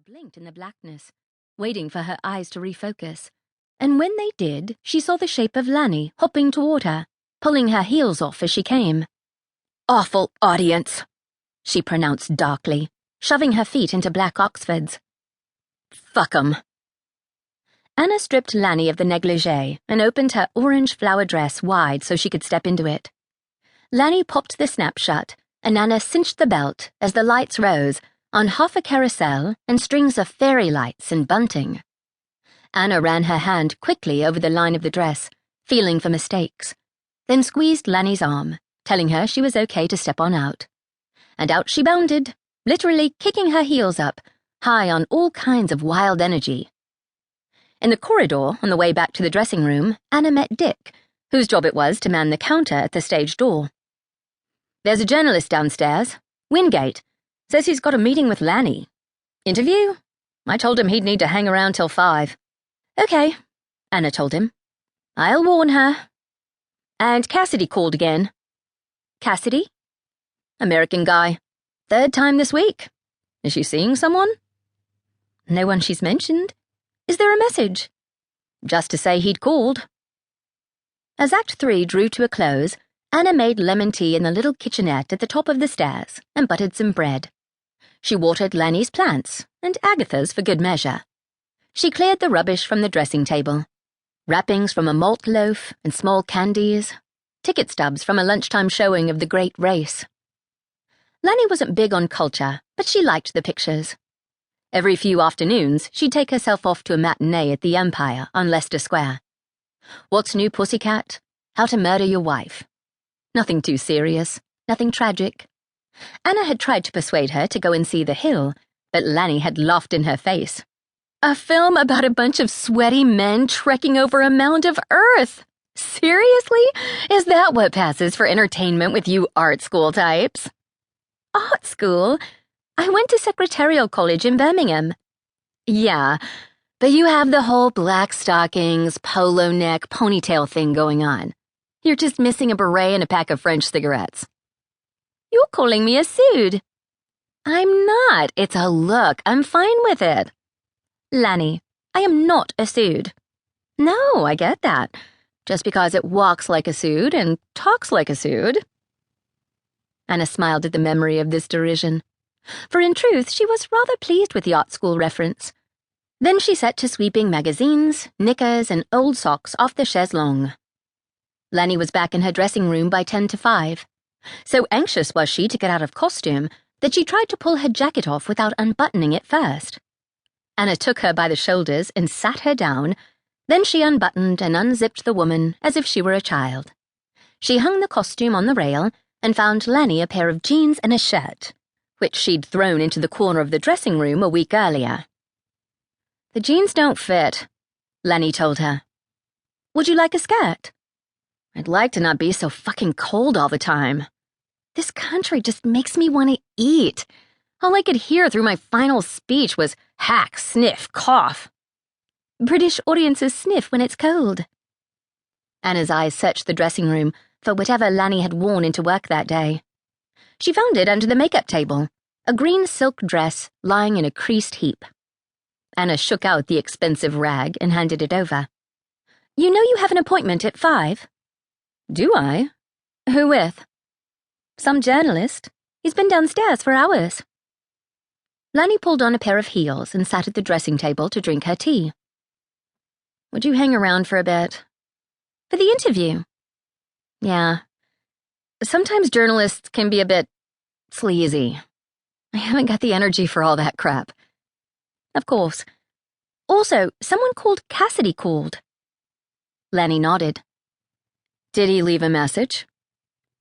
blinked in the blackness, waiting for her eyes to refocus, and when they did, she saw the shape of Lanny hopping toward her, pulling her heels off as she came. "Awful audience," she pronounced darkly, shoving her feet into black Oxfords. "Fuck 'em." Anna stripped Lanny of the negligee and opened her orange flower dress wide so she could step into it. Lanny popped the snap shut, and Anna cinched the belt as the lights rose on half a carousel and strings of fairy lights and bunting. Anna ran her hand quickly over the line of the dress, feeling for mistakes, then squeezed Lanny's arm, telling her she was okay to step on out. And out she bounded, literally kicking her heels up, high on all kinds of wild energy. In the corridor, on the way back to the dressing room, Anna met Dick, whose job it was to man the counter at the stage door. "There's a journalist downstairs, Wingate. Says he's got a meeting with Lanny. Interview? I told him he'd need to hang around till 5. "Okay," Anna told him. "I'll warn her." "And Cassidy called again." "Cassidy?" "American guy. 3rd time this week. Is she seeing someone?" "No one she's mentioned. Is there a message?" "Just to say he'd called." As Act 3 drew to a close, Anna made lemon tea in the little kitchenette at the top of the stairs and buttered some bread. She watered Lanny's plants, and Agatha's for good measure. She cleared the rubbish from the dressing table. Wrappings from a malt loaf and small candies. Ticket stubs from a lunchtime showing of The Great Race. Lanny wasn't big on culture, but she liked the pictures. Every few afternoons, she'd take herself off to a matinee at the Empire on Leicester Square. What's New, Pussycat? How to Murder Your Wife. Nothing too serious, nothing tragic. Anna had tried to persuade her to go and see The Hill, but Lanny had laughed in her face. "A film about a bunch of sweaty men trekking over a mound of earth. Seriously? Is that what passes for entertainment with you art school types?" "Art school? I went to Secretarial College in Birmingham." "Yeah, but you have the whole black stockings, polo neck, ponytail thing going on. You're just missing a beret and a pack of French cigarettes." "You're calling me a sude." "I'm not. It's a look. I'm fine with it." "Lanny, I am not a sude." "No, I get that. Just because it walks like a sude and talks like a sude." Anna smiled at the memory of this derision. For in truth, she was rather pleased with the art school reference. Then she set to sweeping magazines, knickers, and old socks off the chaise longue. Lanny was back in her dressing room by 10 to 5. So anxious was she to get out of costume that she tried to pull her jacket off without unbuttoning it first. Anna took her by the shoulders and sat her down, then she unbuttoned and unzipped the woman as if she were a child. She hung the costume on the rail and found Lanny a pair of jeans and a shirt, which she'd thrown into the corner of the dressing room a week earlier. "The jeans don't fit," Lanny told her. "Would you like a skirt?" "I'd like to not be so fucking cold all the time. This country just makes me want to eat. All I could hear through my final speech was hack, sniff, cough." "British audiences sniff when it's cold." Anna's eyes searched the dressing room for whatever Lanny had worn into work that day. She found it under the makeup table, a green silk dress lying in a creased heap. Anna shook out the expensive rag and handed it over. "You know you have an appointment at 5? "Do I? Who with?" "Some journalist. He's been downstairs for hours." Lanny pulled on a pair of heels and sat at the dressing table to drink her tea. "Would you hang around for a bit?" "For the interview?" "Yeah. Sometimes journalists can be a bit sleazy. I haven't got the energy for all that crap." "Of course. Also, someone called Cassidy called." Lanny nodded. "Did he leave a message?"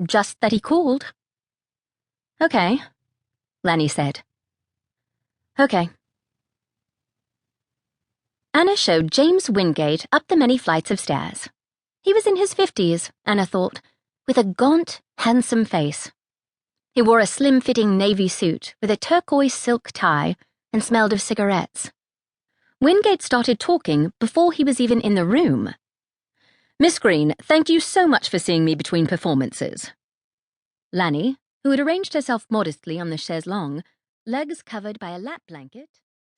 "Just that he called." "Okay," Lanny said. "Okay." Anna showed James Wingate up the many flights of stairs. He was in his 50s, Anna thought, with a gaunt, handsome face. He wore a slim-fitting navy suit with a turquoise silk tie and smelled of cigarettes. Wingate started talking before he was even in the room. "Miss Green, thank you so much for seeing me between performances." Lanny, who had arranged herself modestly on the chaise longue, legs covered by a lap blanket,